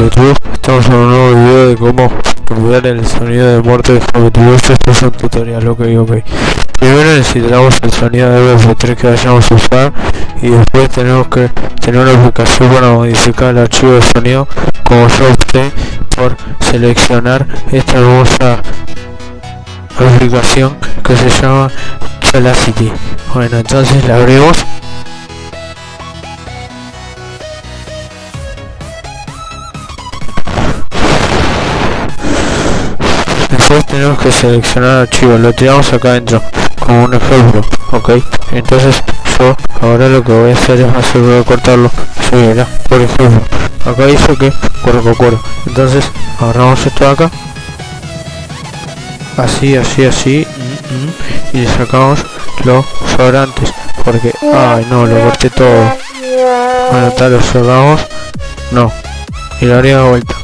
YouTube, estamos en un nuevo video de cómo cambiar el sonido de muerte de YouTube. Esto es un tutorial, ok. Primero necesitamos el sonido de MP3 que vayamos a usar y después tenemos que tener una aplicación para modificar el archivo de sonido, como yo opté por seleccionar esta hermosa aplicación que se llama Velocity. Bueno, entonces la abrimos. Después tenemos que seleccionar archivo, lo tiramos acá adentro como un ejemplo, ok. Entonces yo ahora lo que voy a hacer es cortarlo. Sí, mira, por ejemplo, acá dice que cuero. Entonces agarramos esto de acá, así, y le sacamos los sobrantes, porque ay no, lo corté todo. Bueno, tal, lo cerramos, no, y lo haría de vuelta.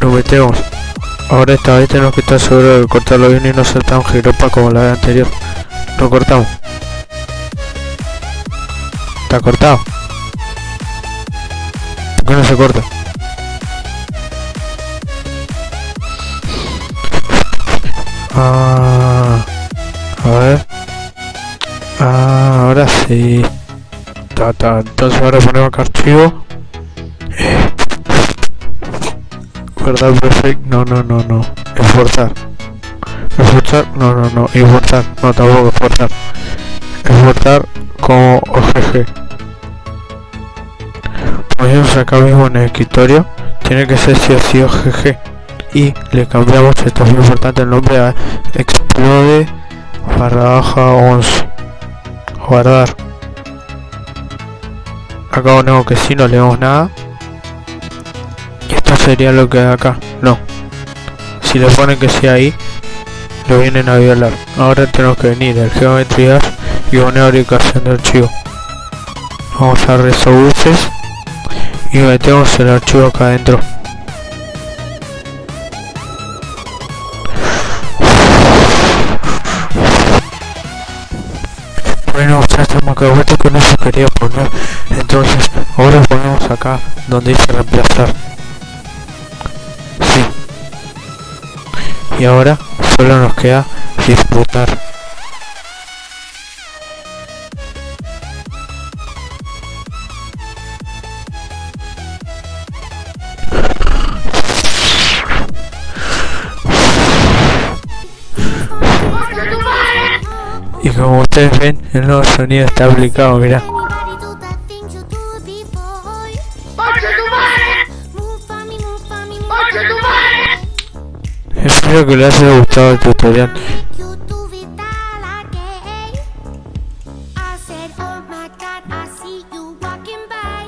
Lo metemos. Ahora esta vez tenemos que estar seguros de cortarlo bien y no ser tan jiropa como la vez anterior. Lo cortamos. Está cortado. ¿Por qué no se corta? A ver. Ahora sí. Entonces ahora ponemos acá archivo. ¿Verdad? Perfect, no. Exportar, no. Importar, no, tampoco exportar. Exportar como OGG. Ponemos acá mismo en el escritorio. Tiene que ser sí o sí OGG. Y le cambiamos, esto es muy importante, el nombre a explode_11. Guardar. Acá ponemos que sí, no leemos nada. Sería lo que hay acá, no. Si le ponen que sea ahí, lo vienen a violar. Ahora tenemos que venir al Geometry Dash y poner ubicación de archivo. Vamos a Resources y metemos el archivo acá adentro. Bueno, ya estamos acá, vuelta que no se quería poner. Entonces ahora ponemos acá donde dice reemplazar. Y ahora solo nos queda disfrutar. Y como ustedes ven, el nuevo sonido está aplicado, mirá. Espero que les haya gustado el tutorial. Oh my God, I see you walking by.